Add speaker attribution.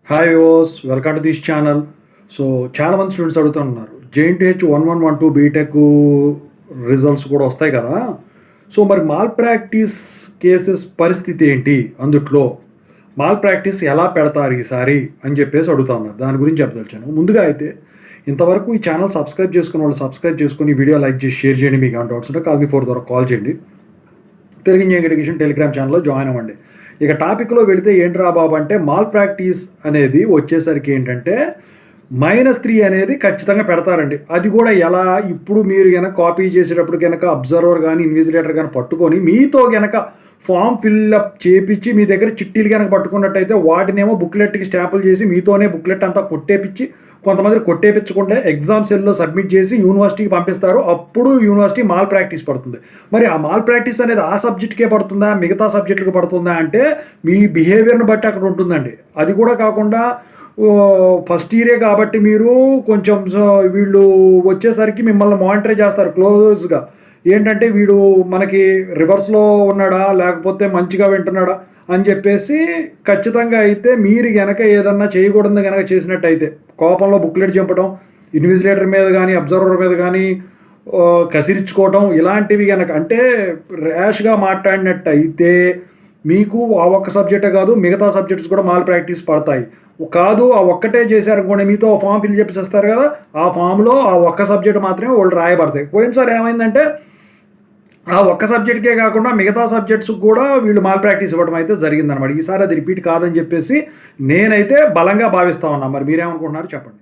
Speaker 1: Hi viewers, welcome to this channel. So చాలా మంది students అడుగుతున్నారు, JNTH 1112 బీటెక్ రిజల్ట్స్ కూడా వస్తాయి కదా. సో మరి మాల్ ప్రాక్టీస్ కేసెస్ పరిస్థితి ఏంటి, అందుట్లో మాల్ ప్రాక్టీస్ ఎలా పెడతారు ఈసారి అని చెప్పేసి అడుగుతా ఉన్నారు. దాని గురించి చెప్పదలిచాను. ముందుగా అయితే ఇంతవరకు ఈ ఛానల్ సబ్స్క్రైబ్ చేసుకున్న వాళ్ళు సబ్స్క్రైబ్ చేసుకుని వీడియో లైక్ చేసి షేర్ చేయండి. మీకు ఏమైనా డౌట్స్ ఉంటే కాల్ మీ 4 ద్వారా కాల్ చేయండి. తెలుగు ఇంజనీరింగ్ ఎడ్యుకేషన్ టెలిగ్రామ్ ఛానల్లో జాయిన్ అవ్వండి. ఇక టాపిక్లో వెళితే ఏంట్రా బాబు అంటే, మాల్ ప్రాక్టీస్ అనేది వచ్చేసరికి ఏంటంటే -3 అనేది ఖచ్చితంగా పెడతారండి. అది కూడా ఎలా, ఇప్పుడు మీరు కనుక కాపీ చేసేటప్పుడు కనుక అబ్జర్వర్ కానీ ఇన్విజిలేటర్ కానీ పట్టుకొని మీతో కనుక ఫామ్ ఫిల్అప్ చేపించి మీ దగ్గర చిట్టీలు కనుక పట్టుకున్నట్టయితే వాటినేమో బుక్లెట్కి స్టాంపులు చేసి మీతోనే బుక్లెట్ అంతా కొట్టేపించి, కొంతమంది కొట్టేపించకుండా ఎగ్జామ్ సెల్లో సబ్మిట్ చేసి యూనివర్సిటీకి పంపిస్తారు. అప్పుడు యూనివర్సిటీ మాల్ ప్రాక్టీస్ పడుతుంది. మరి ఆ మాల్ ప్రాక్టీస్ అనేది ఆ సబ్జెక్ట్కే పడుతుందా, మిగతా సబ్జెక్టులకు పడుతుందా అంటే మీ బిహేవియర్ని బట్టి అక్కడ ఉంటుందండి. అది కూడా కాకుండా ఫస్ట్ ఇయరే కాబట్టి మీరు కొంచెం వీళ్ళు వచ్చేసరికి మిమ్మల్ని మానిటర్ చేస్తారు క్లోజ్గా. ఏంటంటే వీడు మనకి రివర్స్లో ఉన్నాడా లేకపోతే మంచిగా వింటున్నాడా అని చెప్పేసి ఖచ్చితంగా అయితే మీరు గనక ఏదన్నా చేయకూడదు కనుక చేసినట్టయితే, కోపంలో బుక్లెట్ చంపడం, ఇన్విజిలేటర్ మీద కానీ అబ్జర్వర్ మీద కానీ కసిరించుకోవటం, ఇలాంటివి కనుక అంటే ర్యాష్గా మాట్లాడినట్టయితే మీకు ఆ ఒక్క సబ్జెక్టే కాదు మిగతా సబ్జెక్ట్స్ కూడా మాల్ ప్రాక్టీస్ పడతాయి. కాదు ఆ ఒక్కటే చేశారనుకోండి, మీతో ఫామ్ ఫిల్ చేపిస్తారు కదా, ఆ ఫామ్లో ఆ ఒక్క సబ్జెక్ట్ మాత్రమే వాళ్ళు రాయబడతాయి. పోయినసారి ఏమైందంటే ఆ ఒక్క సబ్జెక్ట్కే కాకుండా మిగతా సబ్జెక్ట్స్ కూడా వీళ్ళు మాల్ ప్రాక్టీస్ ఇవ్వడం అయితే జరిగిందనమాట. ఈసారి అది రిపీట్ కాదని చెప్పేసి నేనైతే బలంగా భావిస్తా ఉన్నా. మరి మీరేమనుకుంటున్నారు చెప్పండి.